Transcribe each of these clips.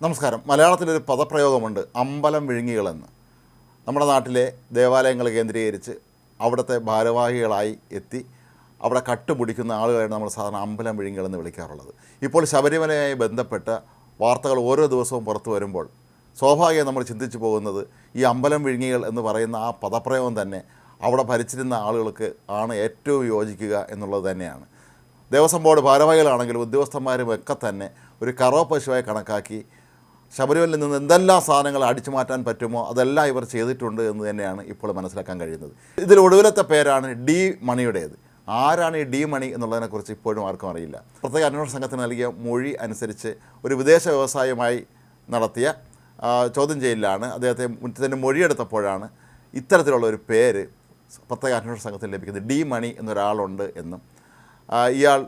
നമസ്കാരം. മലയാളത്തിലൊരു പദപ്രയോഗമുണ്ട്, അമ്പലം വിഴുങ്ങികളെന്ന്. നമ്മുടെ നാട്ടിലെ ദേവാലയങ്ങൾ കേന്ദ്രീകരിച്ച് അവിടുത്തെ ഭാരവാഹികളായി എത്തി അവിടെ കട്ടുപിടിക്കുന്ന ആളുകളാണ് നമ്മൾ സാധാരണ അമ്പലം വിഴുങ്ങികളെന്ന് വിളിക്കാറുള്ളത്. ഇപ്പോൾ ശബരിമലയുമായി ബന്ധപ്പെട്ട വാർത്തകൾ ഓരോ ദിവസവും പുറത്തു വരുമ്പോൾ സ്വാഭാവികമായി നമ്മൾ ചിന്തിച്ചു പോകുന്നത് ഈ അമ്പലം വിഴുങ്ങികൾ എന്ന് പറയുന്ന ആ പദപ്രയോഗം തന്നെ അവിടെ ഭരിച്ചിരുന്ന ആളുകൾക്ക് ആണ് ഏറ്റവും യോജിക്കുക എന്നുള്ളത് തന്നെയാണ്. ദേവസ്വം ബോർഡ് ഭാരവാഹികളാണെങ്കിലും ഉദ്യോഗസ്ഥന്മാരും ഒക്കെ തന്നെ ഒരു കറോ പശുവായി കണക്കാക്കി ശബരിമലയിൽ നിന്ന് എന്തെല്ലാം സാധനങ്ങൾ അടിച്ചു മാറ്റാൻ പറ്റുമോ അതെല്ലാം ഇവർ ചെയ്തിട്ടുണ്ട് എന്ന് തന്നെയാണ് ഇപ്പോൾ മനസ്സിലാക്കാൻ കഴിയുന്നത്. ഇതിൽ ഒടുവിലത്തെ പേരാണ് ഡി മണിയുടേത്. ആരാണ് ഈ ഡി മണി എന്നുള്ളതിനെക്കുറിച്ച് ഇപ്പോഴും ആർക്കും അറിയില്ല. പ്രത്യേക അന്വേഷണ സംഘത്തിന് നൽകിയ മൊഴി അനുസരിച്ച് ഒരു വിദേശ വ്യവസായവുമായി നടത്തിയ ചോദ്യം ചെയ്യലിലാണ് അദ്ദേഹത്തെ മുറ്റത്തിൻ്റെ മൊഴിയെടുത്തപ്പോഴാണ് ഇത്തരത്തിലുള്ള ഒരു പേര് പ്രത്യേക അന്വേഷണ സംഘത്തിന് ലഭിക്കുന്നത്. ഡി മണി എന്നൊരാളുണ്ട് എന്നും ഇയാൾ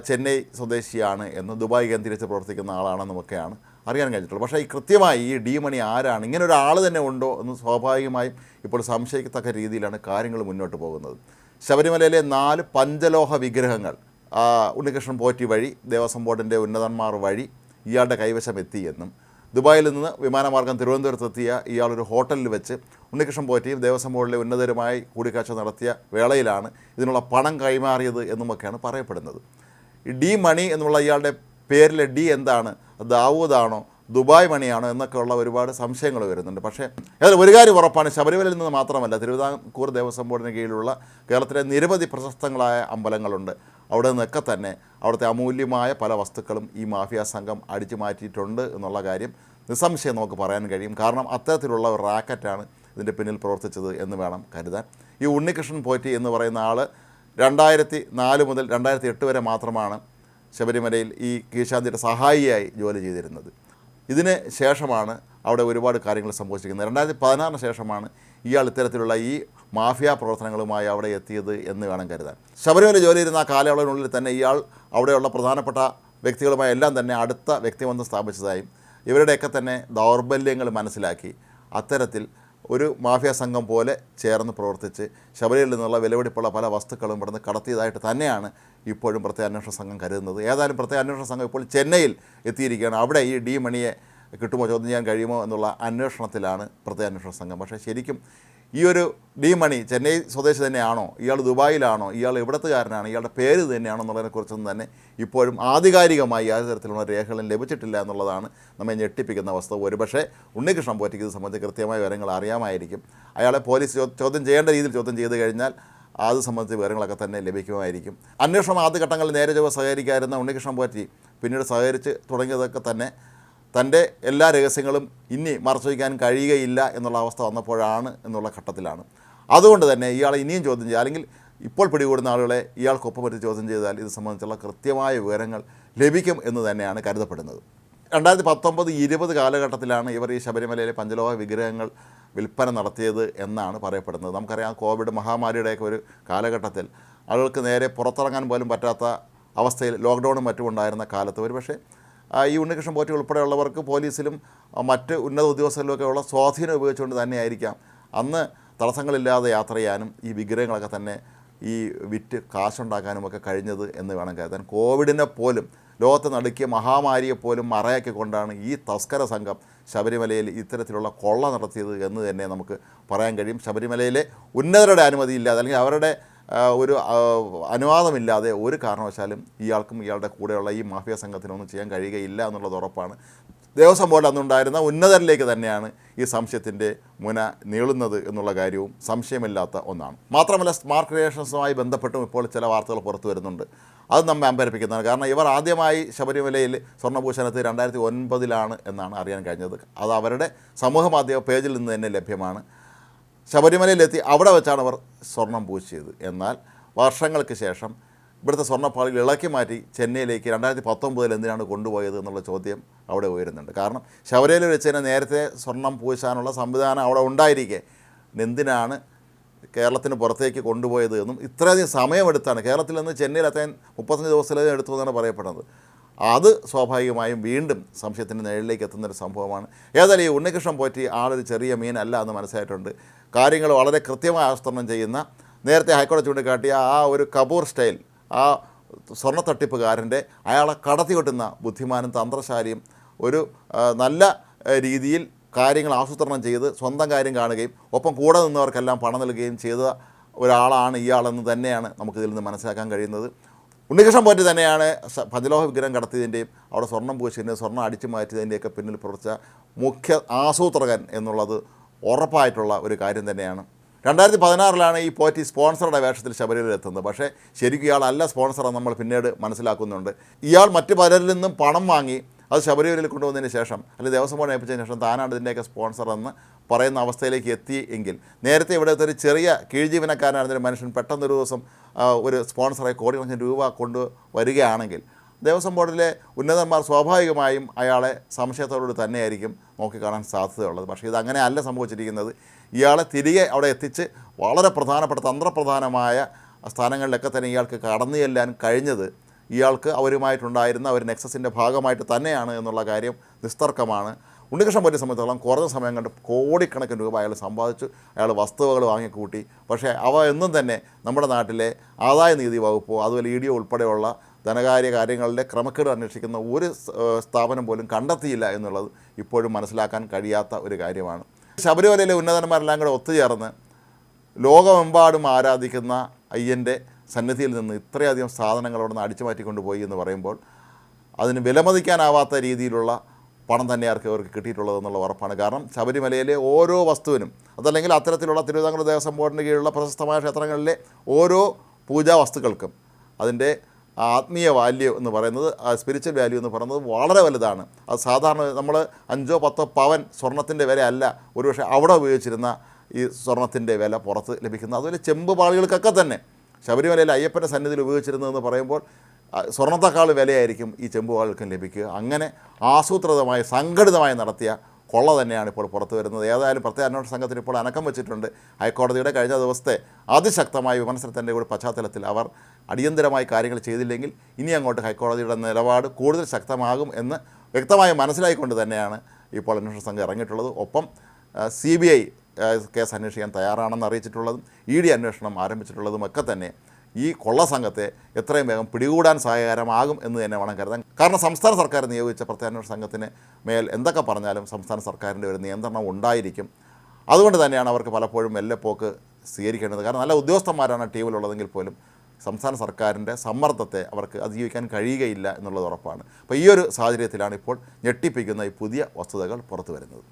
ചെന്നൈ സ്വദേശിയാണ് എന്നും ദുബായ് കേന്ദ്രീകരിച്ച് പ്രവർത്തിക്കുന്ന ആളാണെന്നുമൊക്കെയാണ് അറിയാൻ കഴിഞ്ഞിട്ടുള്ളത്. പക്ഷേ ഈ കൃത്യമായി ഈ ഡി മണി ആരാണ്, ഇങ്ങനെ ഒരാൾ തന്നെ ഉണ്ടോ എന്ന് സ്വാഭാവികമായും ഇപ്പോൾ സംശയിക്കത്തക്ക രീതിയിലാണ് കാര്യങ്ങൾ മുന്നോട്ട് പോകുന്നത്. ശബരിമലയിലെ 4 പഞ്ചലോഹ വിഗ്രഹങ്ങൾ ഉണ്ണികൃഷ്ണൻ പോറ്റി വഴി ദേവസ്വം ബോർഡിൻ്റെ ഉന്നതന്മാർ വഴി ഇയാളുടെ കൈവശം എത്തിയെന്നും ദുബായിൽ നിന്ന് വിമാനമാർഗം തിരുവനന്തപുരത്തെത്തിയ ഇയാളൊരു ഹോട്ടലിൽ വെച്ച് ഉണ്ണികൃഷ്ണൻ പോറ്റിയും ദേവസ്വം ബോർഡിലെ ഉന്നതരുമായി കൂടിക്കാഴ്ച നടത്തിയ വേളയിലാണ് ഇതിനുള്ള പണം കൈമാറിയത് എന്നുമൊക്കെയാണ് പറയപ്പെടുന്നത്. ഈ ഡി മണി എന്നുള്ള ഇയാളുടെ പേരിലെ ഡി എന്താണ്, ദാവൂദാണോ ദുബായ് മണിയാണോ എന്നൊക്കെയുള്ള ഒരുപാട് സംശയങ്ങൾ വരുന്നുണ്ട്. പക്ഷേ അതിൽ ഒരു കാര്യം ഉറപ്പാണ്, ശബരിമലയിൽ നിന്ന് മാത്രമല്ല തിരുവിതാംകൂർ ദേവസ്വം ബോർഡിന് കീഴിലുള്ള കേരളത്തിലെ നിരവധി പ്രശസ്തങ്ങളായ അമ്പലങ്ങളുണ്ട്. അവിടെ നിന്നൊക്കെ തന്നെ അവിടുത്തെ അമൂല്യമായ പല വസ്തുക്കളും ഈ മാഫിയ സംഘം അടിച്ചു മാറ്റിയിട്ടുണ്ട് എന്നുള്ള കാര്യം നിസ്സംശയം നമുക്ക് പറയാൻ കഴിയും. കാരണം അത്തരത്തിലുള്ള ഒരു റാക്കറ്റാണ് ഇതിൻ്റെ പിന്നിൽ പ്രവർത്തിച്ചത് എന്ന് വേണം കരുതാൻ. ഈ ഉണ്ണികൃഷ്ണൻ പോറ്റി എന്ന് പറയുന്ന ആൾ 2004 മുതൽ 2008 വരെ മാത്രമാണ് ശബരിമലയിൽ ഈ കീശാന്തിയുടെ സഹായിയായി ജോലി ചെയ്തിരുന്നത്. ഇതിന് ശേഷമാണ് അവിടെ ഒരുപാട് കാര്യങ്ങൾ സംഭവിച്ചിരിക്കുന്നത്. 2016 ശേഷമാണ് ഇയാൾ ഇത്തരത്തിലുള്ള ഈ മാഫിയ പ്രവർത്തനങ്ങളുമായി അവിടെ എത്തിയത് എന്ന് വേണം കരുതാൻ. ശബരിമല ജോലി ചെയ്യുന്ന ആ കാലയളവിനുള്ളിൽ തന്നെ ഇയാൾ അവിടെയുള്ള പ്രധാനപ്പെട്ട വ്യക്തികളുമായി എല്ലാം തന്നെ അടുത്ത വ്യക്തിബന്ധം സ്ഥാപിച്ചതായും ഇവരുടെയൊക്കെ തന്നെ ദൗർബല്യങ്ങൾ മനസ്സിലാക്കി അത്തരത്തിൽ ഒരു മാഫിയ സംഘം പോലെ ചേർന്ന് പ്രവർത്തിച്ച് ശബരിമലയിൽ നിന്നുള്ള വിലപിടിപ്പുള്ള പല വസ്തുക്കളും ഇവിടുന്ന് കടത്തിയതായിട്ട് തന്നെയാണ് ഇപ്പോഴും പ്രത്യേക അന്വേഷണ സംഘം കരുതുന്നത്. ഏതായാലും പ്രത്യേക അന്വേഷണ സംഘം ഇപ്പോൾ ചെന്നൈയിൽ എത്തിയിരിക്കുകയാണ്. അവിടെ ഈ ഡി മണിയെ കിട്ടുമോ, ചോദ്യം ചെയ്യാൻ കഴിയുമോ എന്നുള്ള അന്വേഷണത്തിലാണ് പ്രത്യേക അന്വേഷണ സംഘം. പക്ഷേ ശരിക്കും ഈ ഒരു ഡി മണി ചെന്നൈ സ്വദേശി തന്നെയാണോ, ഇയാൾ ദുബായിലാണോ, ഇയാൾ എവിടത്തുകാരനാണ്, ഇയാളുടെ പേര് തന്നെയാണോ എന്നുള്ളതിനെക്കുറിച്ചൊന്നും തന്നെ ഇപ്പോഴും ആധികാരികമായി യാതൊരു തരത്തിലുള്ള രേഖകളും ലഭിച്ചിട്ടില്ല എന്നുള്ളതാണ് നമ്മെ ഞെട്ടിപ്പിക്കുന്ന വസ്തുത. ഒരുപക്ഷേ ഉണ്ണികൃഷ്ണൻ പോറ്റിക്ക് ഇത് സംബന്ധിച്ച് കൃത്യമായ വിവരങ്ങൾ അറിയാമായിരിക്കും. അയാളെ പോലീസ് ചോദ്യം ചെയ്യേണ്ട രീതിയിൽ ചോദ്യം ചെയ്ത് കഴിഞ്ഞാൽ അത് സംബന്ധിച്ച വിവരങ്ങളൊക്കെ തന്നെ ലഭിക്കുമായിരിക്കും. അന്വേഷണം ആദ്യഘട്ടങ്ങളിൽ നേരെ ചൊവ്വെ സഹകരിക്കാതിരുന്ന ഉണ്ണികൃഷ്ണൻ പോറ്റി പിന്നീട് സഹകരിച്ച് തുടങ്ങിയതൊക്കെ തന്നെ തൻ്റെ എല്ലാ രഹസ്യങ്ങളും ഇനി മറച്ചു വയ്ക്കാൻ കഴിയുകയില്ല എന്നുള്ള അവസ്ഥ വന്നപ്പോഴാണ് എന്നുള്ള ഘട്ടത്തിലാണ്. അതുകൊണ്ട് തന്നെ ഇയാളെ ഇനിയും ചോദ്യം ചെയ്യുക, അല്ലെങ്കിൽ ഇപ്പോൾ പിടികൂടുന്ന ആളുകളെ ഇയാൾക്കൊപ്പം പറ്റി ചോദ്യം ചെയ്താൽ ഇത് സംബന്ധിച്ചുള്ള കൃത്യമായ വിവരങ്ങൾ ലഭിക്കും എന്ന് തന്നെയാണ് കരുതപ്പെടുന്നത്. 2019-20 കാലഘട്ടത്തിലാണ് ഇവർ ഈ ശബരിമലയിലെ പഞ്ചലോഹ വിഗ്രഹങ്ങൾ വിൽപ്പന നടത്തിയത് എന്നാണ് പറയപ്പെടുന്നത്. നമുക്കറിയാം, കോവിഡ് മഹാമാരിയുടെയൊക്കെ ഒരു കാലഘട്ടത്തിൽ ആളുകൾക്ക് നേരെ പുറത്തിറങ്ങാൻ പോലും പറ്റാത്ത അവസ്ഥയിൽ ലോക്ക്ഡൗണും മറ്റും ഉണ്ടായിരുന്ന കാലത്ത് ഒരുപക്ഷേ ഈ ഉണ്ണികൃഷ്ണൻ പോറ്റി ഉൾപ്പെടെയുള്ളവർക്ക് പോലീസിലും മറ്റ് ഉന്നത ഉദ്യോഗസ്ഥരിലുമൊക്കെ ഉള്ള സ്വാധീനം ഉപയോഗിച്ചുകൊണ്ട് തന്നെയായിരിക്കാം അന്ന് തടസ്സങ്ങളില്ലാതെ യാത്ര ചെയ്യാനും ഈ വിഗ്രഹങ്ങളൊക്കെ തന്നെ ഈ വിറ്റ് കാശുണ്ടാക്കാനുമൊക്കെ കഴിഞ്ഞത് എന്ന് വേണം കരുതാൻ. കോവിഡിനെ പോലും ലോകത്ത് നടുക്കിയ മഹാമാരിയെപ്പോലും മറയാക്കിക്കൊണ്ടാണ് ഈ തസ്കര സംഘം ശബരിമലയിൽ ഇത്തരത്തിലുള്ള കൊള്ള നടത്തിയത് എന്ന് തന്നെ നമുക്ക് പറയാൻ കഴിയും. ശബരിമലയിലെ ഉന്നതരുടെ അനുമതിയില്ലാതെ, അല്ലെങ്കിൽ അവരുടെ ഒരു അനുവാദമില്ലാതെ ഒരു കാരണവശാലും ഇയാൾക്കും ഇയാളുടെ കൂടെയുള്ള ഈ മാഫിയ സംഘത്തിനൊന്നും ചെയ്യാൻ കഴിയുകയില്ല എന്നുള്ളത് ഉറപ്പാണ്. ദേവസ്വം ബോർഡ് അന്നുണ്ടായിരുന്ന ഉന്നതരിലേക്ക് തന്നെയാണ് ഈ സംശയത്തിൻ്റെ മുന നീളുന്നത് എന്നുള്ള കാര്യവും സംശയമില്ലാത്ത ഒന്നാണ്. മാത്രമല്ല, സ്മാർട്ട് ക്രിയേഷൻസുമായി ബന്ധപ്പെട്ടും ഇപ്പോൾ ചില വാർത്തകൾ പുറത്തു വരുന്നുണ്ട്. അത് നമ്മെ അമ്പരപ്പിക്കുന്നതാണ്. കാരണം ഇവർ ആദ്യമായി ശബരിമലയിൽ സ്വർണ്ണഭൂഷണത്തിൽ 2009 എന്നാണ് അറിയാൻ കഴിഞ്ഞത്. അത് അവരുടെ സമൂഹ മാധ്യമ പേജിൽ നിന്ന് തന്നെ ലഭ്യമാണ്. ശബരിമലയിലെത്തി അവിടെ വെച്ചാണ് അവർ സ്വർണം പൂശിയത്. എന്നാൽ വർഷങ്ങൾക്ക് ശേഷം ഇവിടുത്തെ സ്വർണ്ണപ്പാളികൾ ഇളക്കി മാറ്റി ചെന്നൈയിലേക്ക് 2019 എന്തിനാണ് കൊണ്ടുപോയത് എന്നുള്ള ചോദ്യം അവിടെ ഉയരുന്നുണ്ട്. കാരണം ശബരിമലയിൽ വെച്ച് തന്നെ നേരത്തെ സ്വർണം പൂശാനുള്ള സംവിധാനം അവിടെ ഉണ്ടായിരിക്കെ എന്തിനാണ് കേരളത്തിന് പുറത്തേക്ക് കൊണ്ടുപോയത് എന്നും ഇത്രയധികം സമയമെടുത്താണ്. കേരളത്തിൽ നിന്ന് ചെന്നൈയിലെത്താൻ 35 ദിവസത്തിലധികം എടുത്തു എന്നാണ് പറയപ്പെടുന്നത്. അത് സ്വാഭാവികമായും വീണ്ടും സംശയത്തിൻ്റെ നിഴലിലേക്ക് എത്തുന്നൊരു സംഭവമാണ്. ഏതായാലും ഈ ഉണ്ണികൃഷ്ണൻ പോറ്റി ആളൊരു ചെറിയ മീനല്ല എന്ന് മനസ്സിലായിട്ടുണ്ട്. കാര്യങ്ങൾ വളരെ കൃത്യമായി ആസൂത്രണം ചെയ്യുന്ന, നേരത്തെ ഹൈക്കോടതി ചൂണ്ടിക്കാട്ടിയ ആ ഒരു കപൂർ സ്റ്റൈൽ, ആ സ്വർണ്ണ തട്ടിപ്പുകാരൻ്റെ അയാളെ കടത്തി കൊട്ടുന്ന ബുദ്ധിമാനും തന്ത്രശാലിയും ഒരു നല്ല രീതിയിൽ കാര്യങ്ങൾ ആസൂത്രണം ചെയ്ത് സ്വന്തം കാര്യം കാണുകയും ഒപ്പം കൂടെ നിന്നവർക്കെല്ലാം പണം നൽകുകയും ചെയ്ത ഒരാളാണ് ഇയാളെന്ന് തന്നെയാണ് നമുക്കിതിൽ നിന്ന് മനസ്സിലാക്കാൻ കഴിയുന്നത്. ഉണ്ണികൃഷ്ണൻ പോറ്റി തന്നെയാണ് പഞ്ചലോഹ വിഗ്രഹം കടത്തിയതിൻ്റെയും അവിടെ സ്വർണ്ണം പൂശിയതിൻ്റെയും സ്വർണ്ണം അടിച്ചു മാറ്റിയതിൻ്റെയൊക്കെ പിന്നിൽ പ്രവർത്തിച്ച മുഖ്യ ആസൂത്രകൻ എന്നുള്ളത് ഉറപ്പായിട്ടുള്ള ഒരു കാര്യം തന്നെയാണ്. 2016 ഈ പോറ്റി സ്പോൺസറുടെ വേഷത്തിൽ ശബരിമലയിൽ എത്തുന്നത്. പക്ഷേ ശരിക്കും ഇയാളല്ല സ്പോൺസറെന്ന് നമ്മൾ പിന്നീട് മനസ്സിലാക്കുന്നുണ്ട്. ഇയാൾ മറ്റു പലരിൽ നിന്നും പണം വാങ്ങി അത് ശബരിമലയിൽ കൊണ്ടുവന്നതിന് ശേഷം അല്ലെങ്കിൽ ദേവസ്വം ബോർഡ് ഏൽപ്പിച്ചതിന് ശേഷം താനാണ് ഇതിൻ്റെയൊക്കെ സ്പോൺസർ എന്ന് പറയുന്ന അവസ്ഥയിലേക്ക് എത്തി എങ്കിൽ നേരത്തെ ഇവിടുത്തെ ഒരു ചെറിയ കീഴ്ജീവനക്കാരനായിരുന്നൊരു മനുഷ്യൻ പെട്ടെന്നൊരു ദിവസം ഒരു സ്പോൺസറെ കോടിക്കണക്കിന് രൂപ കൊണ്ടുവരികയാണെങ്കിൽ ദേവസ്വം ബോർഡിലെ ഉന്നതന്മാർ സ്വാഭാവികമായും അയാളെ സംശയത്തോടുകൂടി തന്നെയായിരിക്കും നോക്കിക്കാണാൻ സാധ്യതയുള്ളത്. പക്ഷേ ഇതങ്ങനെ അല്ല സംഭവിച്ചിരിക്കുന്നത്. ഇയാളെ തിരികെ അവിടെ എത്തിച്ച് വളരെ പ്രധാനപ്പെട്ട തന്ത്രപ്രധാനമായ സ്ഥാനങ്ങളിലൊക്കെ തന്നെ ഇയാൾക്ക് കടന്നു ചെല്ലാൻ കഴിഞ്ഞത് ഇയാൾക്ക് അവരുമായിട്ടുണ്ടായിരുന്ന ഒരു നെക്സസിൻ്റെ ഭാഗമായിട്ട് തന്നെയാണ് എന്നുള്ള കാര്യം നിസ്തർക്കമാണ്. ഉണ്ണികൃഷ്ണൻ പോറ്റിയെ സംബന്ധിച്ചിടത്തോളം കുറഞ്ഞ സമയം കണ്ട് കോടിക്കണക്കിന് രൂപ അയാൾ സമ്പാദിച്ചു. അയാൾ വസ്തുവകൾ വാങ്ങിക്കൂട്ടി. പക്ഷേ അവ എന്നും തന്നെ നമ്മുടെ നാട്ടിലെ ആദായ നികുതി വകുപ്പോ അതുപോലെ ED ഉൾപ്പെടെയുള്ള ധനകാര്യ കാര്യങ്ങളുടെ ക്രമക്കേട് അന്വേഷിക്കുന്ന ഒരു സ്ഥാപനം പോലും കണ്ടെത്തിയില്ല എന്നുള്ളത് ഇപ്പോഴും മനസ്സിലാക്കാൻ കഴിയാത്ത ഒരു കാര്യമാണ്. ശബരിമലയിലെ ഉന്നതന്മാരെല്ലാം കൂടെ ഒത്തുചേർന്ന് ലോകമെമ്പാടും ആരാധിക്കുന്ന അയ്യൻ്റെ സന്നിധിയിൽ നിന്ന് ഇത്രയധികം സാധനങ്ങൾ അവിടെ നിന്ന് അടിച്ചു മാറ്റിക്കൊണ്ടുപോയി എന്ന് പറയുമ്പോൾ അതിന് വിലമതിക്കാനാവാത്ത രീതിയിലുള്ള പണം തന്നെയാർക്ക് അവർക്ക് കിട്ടിയിട്ടുള്ളതെന്നുള്ള ഉറപ്പാണ്. കാരണം ശബരിമലയിലെ ഓരോ വസ്തുവിനും അതല്ലെങ്കിൽ അത്തരത്തിലുള്ള തിരുവിതാംകൂർ ദേവസ്വം ബോർഡിന് കീഴിലുള്ള പ്രശസ്തമായ ക്ഷേത്രങ്ങളിലെ ഓരോ പൂജാ വസ്തുക്കൾക്കും അതിൻ്റെ ആത്മീയ വാല്യൂ എന്ന് പറയുന്നത് സ്പിരിച്വൽ വാല്യൂ എന്ന് പറയുന്നത് വളരെ വലുതാണ്. അത് സാധാരണ നമ്മൾ 5-10 പവൻ സ്വർണത്തിൻ്റെ വില അല്ല ഒരുപക്ഷെ അവിടെ ഉപയോഗിച്ചിരുന്ന ഈ സ്വർണത്തിൻ്റെ വില പുറത്ത് ലഭിക്കുന്നത്. അതുപോലെ ചെമ്പ് പാളികൾക്കൊക്കെ തന്നെ ശബരിമലയിൽ അയ്യപ്പൻ്റെ സന്നിധിയിൽ ഉപയോഗിച്ചിരുന്നതെന്ന് പറയുമ്പോൾ സ്വർണത്തെക്കാൾ വിലയായിരിക്കും ഈ ചെമ്പ് പാളികൾക്കും ലഭിക്കുക. അങ്ങനെ ആസൂത്രിതമായി സംഘടിതമായി നടത്തിയ കൊള്ള തന്നെയാണ് ഇപ്പോൾ പുറത്തു വരുന്നത്. ഏതായാലും പ്രത്യേക അന്വേഷണ സംഘത്തിന് ഇപ്പോൾ അനക്കം വെച്ചിട്ടുണ്ട്. ഹൈക്കോടതിയുടെ കഴിഞ്ഞ ദിവസത്തെ അതിശക്തമായ വിമർശനത്തിൻ്റെ കൂടി പശ്ചാത്തലത്തിൽ അവർ അടിയന്തരമായി കാര്യങ്ങൾ ചെയ്തില്ലെങ്കിൽ ഇനി അങ്ങോട്ട് ഹൈക്കോടതിയുടെ നിലപാട് കൂടുതൽ ശക്തമാകും എന്ന് വ്യക്തമായി മനസ്സിലായിക്കൊണ്ട് തന്നെയാണ് ഇപ്പോൾ അന്വേഷണ സംഘം ഇറങ്ങിയിട്ടുള്ളത്. ഒപ്പം CBI കേസ് അന്വേഷിക്കാൻ തയ്യാറാണെന്ന് അറിയിച്ചിട്ടുള്ളതും ED അന്വേഷണം ആരംഭിച്ചിട്ടുള്ളതും ഒക്കെ തന്നെ ഈ കൊള്ള സംഘത്തെ എത്രയും വേഗം പിടികൂടാൻ സഹായകരമാകും എന്ന് തന്നെ വേണം കരുതാൻ. കാരണം സംസ്ഥാന സർക്കാർ നിയോഗിച്ച പ്രത്യേക അന്വേഷണ സംഘത്തിന് മേൽ എന്തൊക്കെ പറഞ്ഞാലും സംസ്ഥാന സർക്കാരിൻ്റെ ഒരു നിയന്ത്രണം ഉണ്ടായിരിക്കും. അതുകൊണ്ട് തന്നെയാണ് അവർക്ക് പലപ്പോഴും മെല്ലെപ്പോക്ക് സ്വീകരിക്കേണ്ടത്. കാരണം നല്ല ഉദ്യോഗസ്ഥന്മാരാണ് ടീമിലുള്ളതെങ്കിൽ പോലും സംസ്ഥാന സർക്കാരിൻ്റെ സമ്മർദ്ദത്തെ അവർക്ക് അതിജീവിക്കാൻ കഴിയുകയില്ല എന്നുള്ളത് ഉറപ്പാണ്. അപ്പോൾ ഈ ഒരു സാഹചര്യത്തിലാണ് ഇപ്പോൾ ഞെട്ടിപ്പിക്കുന്ന ഈ പുതിയ വസ്തുതകൾ പുറത്തു വരുന്നത്.